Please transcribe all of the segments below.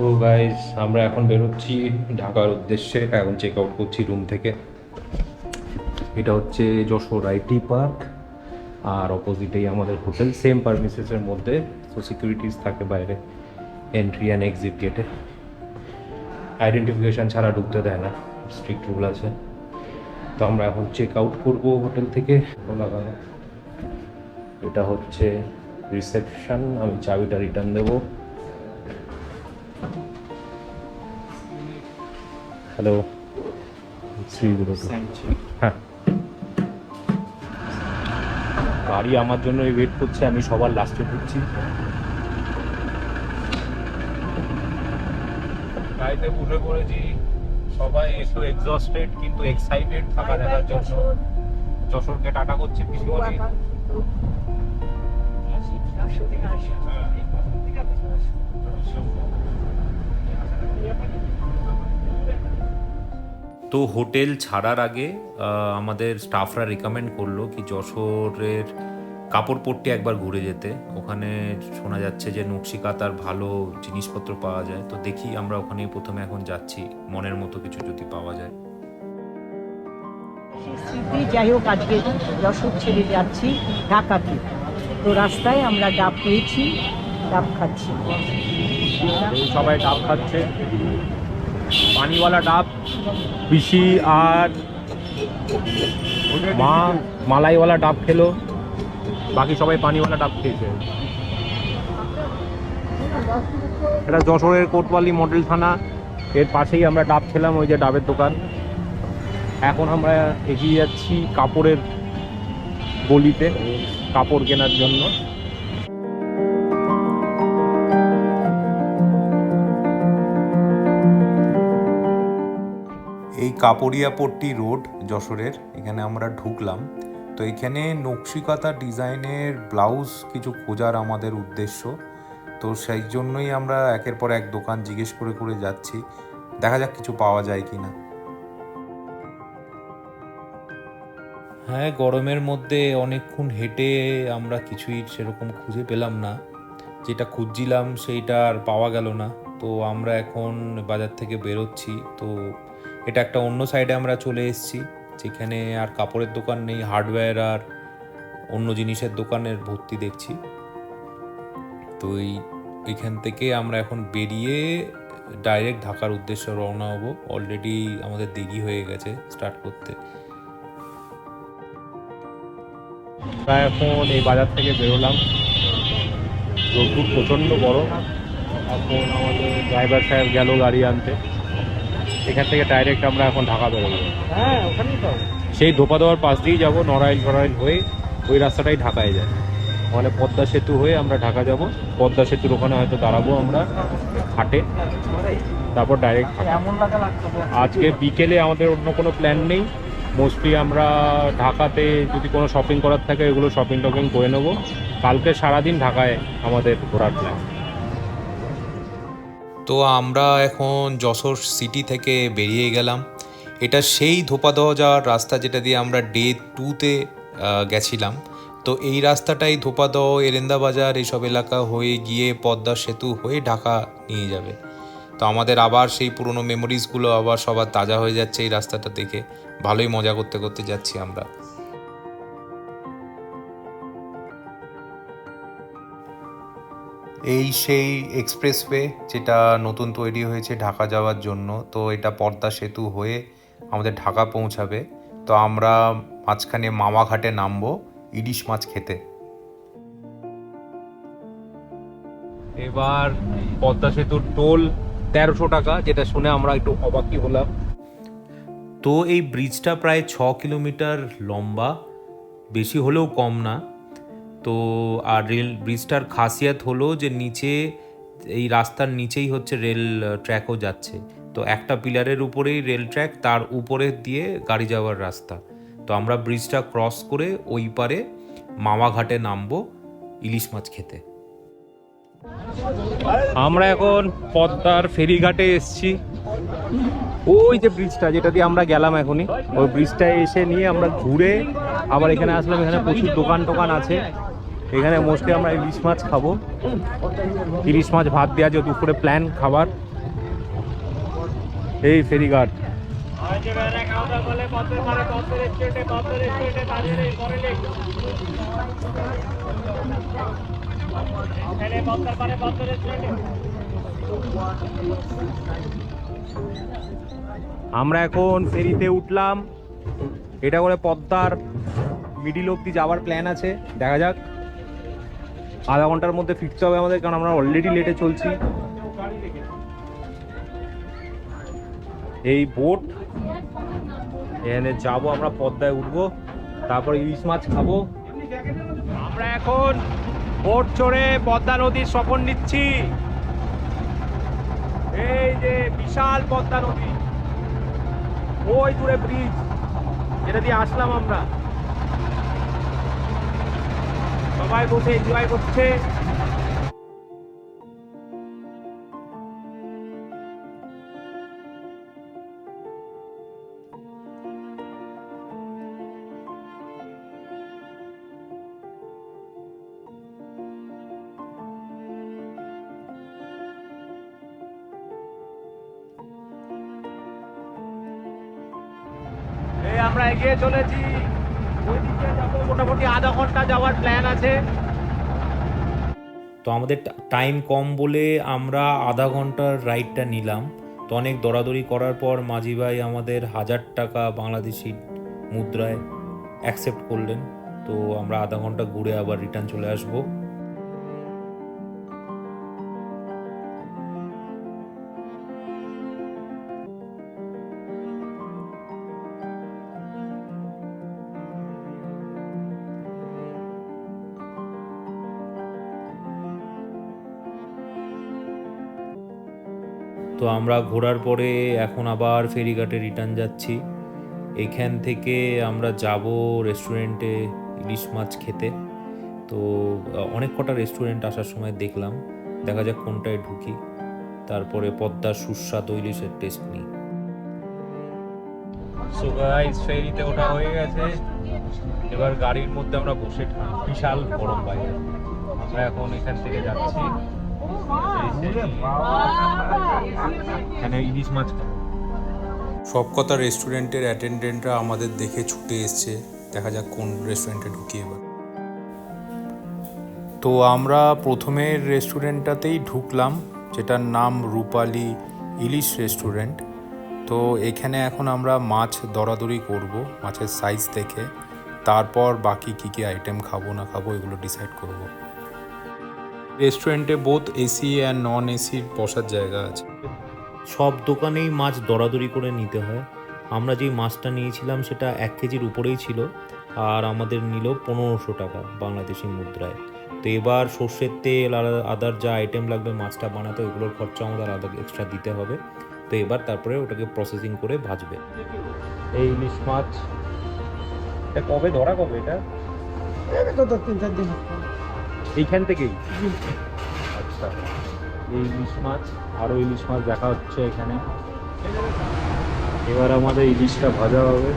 তো গাইজ আমরা এখন বেরোচ্ছি ঢাকার উদ্দেশ্যে। এখন চেক আউট করছি রুম থেকে। এটা হচ্ছে যশোর আইটি পার্ক, আর অপোজিটেই আমাদের হোটেল, সেম পারমিসেসের মধ্যে। তো সিকিউরিটিস থাকে বাইরে এন্ট্রি অ্যান্ড এক্সিট গেটে। আইডেন্টিফিকেশান ছাড়া ঢুকতে দেয় না, স্ট্রিক্ট রুল আছে। তো আমরা এখন চেক আউট করবো হোটেল থেকে। লাগানো এটা হচ্ছে রিসেপশন, আমি চাবিটা রিটার্ন দেবো। হ্যালো, হ্যাঁ, গাড়ি আমার জন্য ওয়েট করছে, আমি সবার লাস্টে ঢুকছি। গাড়িতে উঠে পড়েছি, সবাই একটু এক্সস্টেড কিন্তু এক্সাইটেড থাকা দেখার জন্য। যশোরকে টাটা করছে পিছনে। তো হোটেল ছাড়ার আগে আমাদের স্টাফরা রিকমেন্ড করলো কি যশোরের কাপড়পট্টি একবার ঘুরে যেতে। ওখানে শোনা যাচ্ছে যে নকশিকাতার ভালো জিনিসপত্র পাওয়া যায়। তো দেখি আমরা ওখানেই প্রথমে এখন যাচ্ছি, মনের মতো কিছু যদি পাওয়া যায়। স্মৃতি যাই হোক, আজকে যশোর ছেড়ে যাচ্ছি ঢাকাতে। তো রাস্তায় আমরা ডাব পেয়েছি, ডাব খাচ্ছি। সবাই ডাব খাচ্ছে, পানিওয়ালা ডাব। পিসি আর মা মালাইওয়ালা ডাব খেলো, বাকি সবাই পানিওয়ালা ডাব খেয়েছে। এটা যশোরের কোতওয়ালি মডেল থানা, এর পাশেই আমরা ডাব খেলাম, ওই যে ডাবের দোকান। এখন আমরা এগিয়ে যাচ্ছি কাপড়ের গলিতে কাপড় কেনার জন্য। এই কাপড়িয়াপট্টি রোড যশোরের, এখানে আমরা ঢুকলাম। তো এখানে নকশিকাতা ডিজাইনের ব্লাউজ কিছু খোঁজার আমাদের উদ্দেশ্য। তো সেই জন্যই আমরা একের পর এক দোকান জিজ্ঞেস করে করে যাচ্ছি, দেখা যাক কিছু পাওয়া যায় কি না। হ্যাঁ, গরমের মধ্যে অনেকক্ষণ হেঁটে আমরা কিছুই সেরকম খুঁজে পেলাম না। যেটা খুঁজছিলাম সেইটা আর পাওয়া গেল না। তো আমরা এখন বাজার থেকে বেরোচ্ছি। তো এটা একটা অন্য সাইডে আমরা চলে এসেছি, যেখানে আর কাপড়ের দোকান নেই, হার্ডওয়্যার আর অন্য জিনিসের দোকানের ভর্তি দেখছি। তো এইখান থেকে আমরা এখন বেরিয়ে ডাইরেক্ট ঢাকার উদ্দেশ্যে রওনা হব। অলরেডি আমাদের দেরি হয়ে গেছে স্টার্ট করতে। প্রায় এখন এই বাজার থেকে বেরোলাম, রোদ্দুর প্রচণ্ড গরম। এখন আমাদের ড্রাইভার সাহেব গেল গাড়ি আনতে। এখান থেকে ডাইরেক্ট আমরা এখন ঢাকা বেরোবো। হ্যাঁ, ওখানেই তো সেই ধোপা দেওয়ার পাশ দিয়েই যাবো, নড়াইল ফরাইল হয়ে ওই রাস্তাটাই ঢাকায় যায়। মানে পদ্মা সেতু হয়ে আমরা ঢাকা যাব। পদ্মা সেতুর ওখানে হয়তো দাঁড়াবো আমরা ঘাটে, তারপর ডাইরেক্ট। আজকে বিকেলে আমাদের অন্য কোনো প্ল্যান নেই। মোস্টলি আমরা ঢাকাতে যদি কোনো শপিং করার থাকে এগুলো শপিং টপিং করে নেবো। কালকে সারাদিন ঢাকায় আমাদের ঘোরার প্ল্যান। তো আমরা এখন যশোর সিটি থেকে বেরিয়ে গেলাম। এটা সেই ধোপাদহ যাওয়ার রাস্তা যেটা দিয়ে আমরা ডে 2-তে গেছিলাম। তো এই রাস্তাটাই ধোপাদহ, এরেন্দা বাজার এইসব এলাকা হয়ে গিয়ে পদ্মা সেতু হয়ে ঢাকা নিয়ে যাবে। তো আমাদের আবার সেই পুরনো মেমোরিজগুলো আবার সবার তাজা হয়ে যাচ্ছে এই রাস্তাটা দেখে। ভালোই মজা করতে করতে যাচ্ছি আমরা। এই সেই এক্সপ্রেসওয়ে যেটা নতুন তৈরি হয়েছে ঢাকা যাওয়ার জন্য। তো এটা পদ্মা সেতু হয়ে আমাদের ঢাকা পৌঁছাবে। তো আমরা মাঝখানে মামাঘাটে নামবো ইলিশ মাছ খেতে। এবার পদ্মা সেতুর টোল 1300 টাকা, যেটা শুনে আমরা একটু অবাকই হলাম। তো এই ব্রিজটা প্রায় 6 কিলোমিটার লম্বা, বেশি হলেও কম না। তো আর রেল ব্রিজটার খাসিয়াত হলো যে নিচে এই রাস্তার নিচেই হচ্ছে রেল ট্র্যাকও যাচ্ছে। তো একটা পিলারের উপরেই রেল ট্র্যাক, তার উপরে দিয়ে গাড়ি যাওয়ার রাস্তা। তো আমরা ব্রিজটা ক্রস করে ওই পারে মামাঘাটে নামবো ইলিশ মাছ খেতে। আমরা এখন পদ্মার ফেরিঘাটে এসেছি। ওই যে ব্রিজটা যেটা দিয়ে আমরা গেলাম এখনই, ওই ব্রিজটায় এসে নিয়ে আমরা ঘুরে আবার এখানে আসলাম। এখানে প্রচুর দোকান টোকান আছে। এখানে মোস্টলি আমরা ইলিশ মাছ খাবো, ইলিশ মাছ ভাত দেওয়া যে দুপুরে প্ল্যান খাবার। এই ফেরিঘাট। আমরা এখন ফেরিতে উঠলাম, এটা করে পদ্মার মিডিল অব্দি যাওয়ার প্ল্যান আছে, দেখা যাক। আধা ঘন্টার মধ্যে ফিরতে হবে আমাদের, কারণ আমরা অলরেডি লেটে চলছি। এই বোট, এখানে যাবো আমরা, পদ্মায় উঠবো, তারপর ইলিশ মাছ খাবো। আমরা এখন বোট চড়ে পদ্মা নদীর সফর নিচ্ছি। এই যে বিশাল পদ্মা নদী, ওই দূরে ব্রিজ, এটা দিয়ে আসলাম আমরা। সবাই বসে এনজয় করছে। আমরা এগিয়ে চলেছি, ওইদিকে যাবো, মোটামুটি আধা ঘন্টা যাওয়ার প্ল্যান আছে। তো আমাদের টাইম কম বলে আমরা আধা ঘন্টার রাইডটা নিলাম। তো অনেক দৌড়াদৌড়ি করার পর মাঝি ভাই আমাদের 1000 টাকা বাংলাদেশি মুদ্রায় অ্যাকসেপ্ট করলেন। তো আমরা আধা ঘন্টা ঘুরে আবার রিটার্ন চলে আসবো। তো আমরা ঘোরার পরে এখন আবার ফেরিঘাটে রিটার্ন যাচ্ছি। এখান থেকে আমরা যাব রেস্টুরেন্টে ইলিশ মাছ খেতে। তো অনেক কটা রেস্টুরেন্ট আসার সময় দেখলাম, দেখা যাক কোনটায় ঢুকি, তারপরে পদ্মার সুস্বাদু ইলিশের টেস্ট নিই। সো গাইস, ফেরিতে ওঠা হয়ে গেছে, এবার গাড়ির মধ্যে আমরা বসে, বিশাল গরম বাইরে। আমরা এখন এখান থেকে যাচ্ছি, এখানে ইলিশ মাছ খাবো। সব কটা রেস্টুরেন্টের অ্যাটেন্ডেন্টরা আমাদের দেখে ছুটে এসছে, দেখা যাক কোন রেস্টুরেন্টে ঢুকি এবার। তো আমরা প্রথমের রেস্টুরেন্টটাতেই ঢুকলাম, যেটার নাম রূপালী ইলিশ রেস্টুরেন্ট। তো এখানে এখন আমরা মাছ দরাদরি করব, মাছের সাইজ দেখে, তারপর বাকি কী কী আইটেম খাবো না খাবো এগুলো ডিসাইড করব। রেস্টুরেন্টে বোথ এসি অ্যান্ড নন এসির বসার জায়গা আছে। সব দোকানেই মাছ দরাদরি করে নিতে হয়। আমরা যেই মাছটা নিয়েছিলাম সেটা 1 কেজির উপরেই ছিল, আর আমাদের নিল 1500 টাকা বাংলাদেশি মুদ্রায়। তো এবার সর্ষের তেল আর আদার যা আইটেম লাগবে মাছটা বানাতে, ওইগুলোর খরচা আমাদের আলাদা এক্সট্রা দিতে হবে। তো এবার তারপরে ওটাকে প্রসেসিং করে ভাজবে। এই ইলিশ মাছ এটা কবে ধরা, কবে এটা? তো 3-4 দিন এইখান থেকেই? আচ্ছা, এই ইলিশ মাছ, আরো ইলিশ মাছ দেখা হচ্ছে এখানে। এবার আমাদের ইলিশটা ভাজা হবে।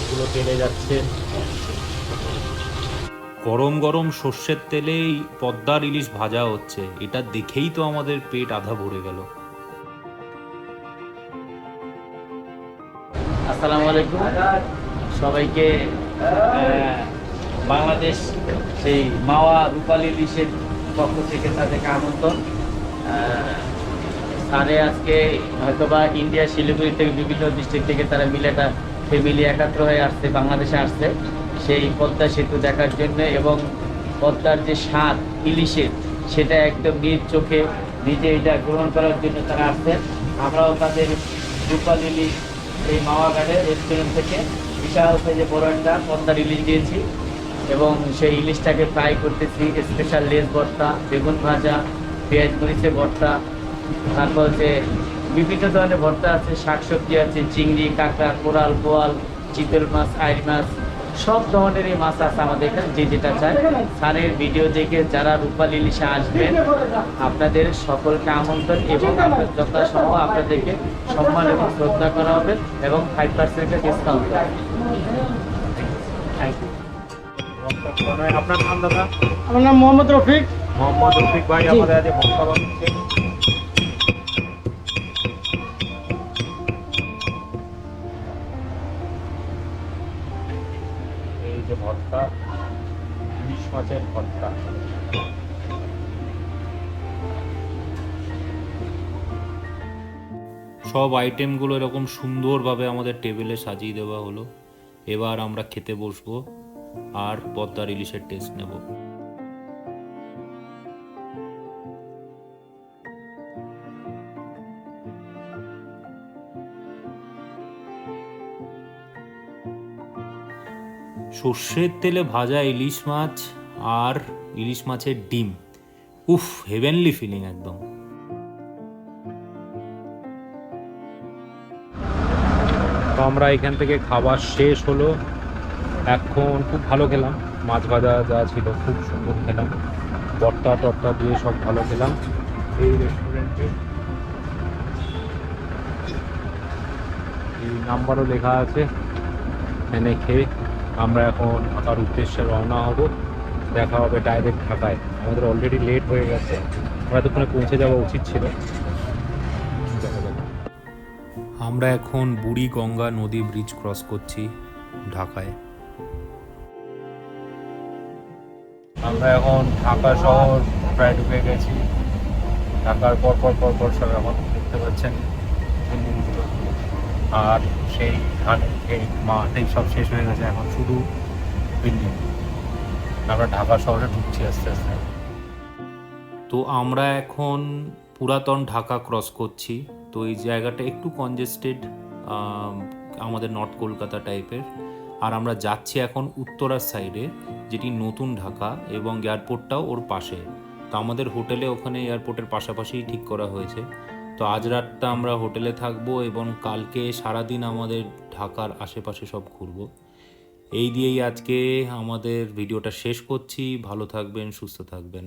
গুলো তেলে যাচ্ছে, গরম গরম সর্ষের তেলেই পদ্মার ইলিশ ভাজা হচ্ছে, এটা দেখেই তো আমাদের পেট আধা ভরে গেল। আসসালামু আলাইকুম সবাইকে। বাংলাদেশ সেই মাওয়া রূপালী ইলিশের পক্ষ থেকে তাদেরকে আমন্ত্রণ। স্যারে আজকে হয়তোবা ইন্ডিয়া শিলিগুড়ি থেকে বিভিন্ন ডিস্ট্রিক্ট থেকে তারা মিলে একটা ফ্যামিলি একাত্র হয়ে আসছে, বাংলাদেশে আসছে সেই পদ্মা সেতু দেখার জন্য, এবং পদ্মার যে স্বাদ ইলিশের সেটা একদম নিজ চোখে নিজে এটা গ্রহণ করার জন্য তারা আসছে। আমরাও তাদের রূপালী ইলিশ এই মাওয়া ঘাটের রেস্টুরেন্ট থেকে বিশাল সাইজে বড় একটা পদ্মার ইলিশ দিয়েছি, এবং সেই ইলিশটাকে ফ্রাই করতেছি। স্পেশাল লেজ ভর্তা, বেগুন ভাজা, পেঁয়াজ মরিচের ভর্তা, তারপর হচ্ছে বিভিন্ন ধরনের ভর্তা আছে, শাকসবজি আছে, চিংড়ি, কাঁকড়া, কোরাল, বোয়াল, চিতল মাছ, আইড় মাছ, সব ধরনেরই মাছ আছে আমাদের এখানে, যে যেটা চায়। স্যারের ভিডিও দেখে যারা রূপালী ইলিশে আসবেন আপনাদের সকলকে আমন্ত্রণ, এবং যথাসম্ভব আপনাদেরকে সম্মান এবং শ্রদ্ধা করা হবে, এবং 5% ডিসকাউন্ট। Thank you. আপনার নাম দাদা? আমার নাম মোহাম্মদ রফিক। মোহাম্মদ রফিক ভাই জি। আমাদের আজকে ভর্তা বানাচ্ছে। এই যে ভর্তা, ইলিশ মাছের ভর্তা। সব আইটেমগুলো এরকম সুন্দরভাবে আমাদের টেবিলে সাজিয়ে দেওয়া হলো। এবার আমরা খেতে বসবো আর পদ্মার ইলিশের টেস্ট নেব। সর্ষের তেলে ভাজা ইলিশ মাছ আর ইলিশ মাছের ডিম, উফ, হেভেনলি ফিলিং একদম। তো আমরা এখান থেকে খাবার শেষ হলো, এখন খুব ভালো খেলাম, মাছ ভাজা যা ছিল খুব সুন্দর খেলাম, ভর্তা টর্তা দিয়ে সব ভালো খেলাম এই রেস্টুরেন্টে। এই নাম্বারও লেখা আছে, এখানে খেয়ে আমরা এখন ঢাকার উদ্দেশ্যে রওনা হব। দেখা হবে ডাইরেক্ট ঢাকায়, আমাদের অলরেডি লেট হয়ে গেছে, আমরা এতক্ষণে পৌঁছে যাওয়া উচিত ছিল। দেখা যাক। আমরা এখন বুড়ি গঙ্গা নদী ব্রিজ ক্রস করছি ঢাকায়। আমরা এখন ঢাকা শহর প্রায় ঢুকে গেছি। ঢাকার পর সব এখন দেখতে পাচ্ছেন বিল্ডিংগুলো, আর সেই ধানের ক্ষেত মাঠ এই সব শেষ হয়ে গেছে, এখন শুধু বিল্ডিং। আমরা ঢাকা শহরে ঢুকছি আস্তে আস্তে। তো আমরা এখন পুরাতন ঢাকা ক্রস করছি। তো এই জায়গাটা একটু কনজেস্টেড, আমাদের নর্থ কলকাতা টাইপের। আর আমরা যাচ্ছি এখন উত্তরার সাইডে, যেটি নতুন ঢাকা, এবং এয়ারপোর্টটাও ওর পাশে। তো আমাদের হোটেলে ওখানে এয়ারপোর্টের পাশাপাশিই ঠিক করা হয়েছে। তো আজ রাতটা আমরা হোটেলে থাকবো এবং কালকে সারাদিন আমাদের ঢাকার আশেপাশে সব ঘুরবো। এই দিয়েই আজকে আমাদের ভিডিওটা শেষ করছি। ভালো থাকবেন, সুস্থ থাকবেন।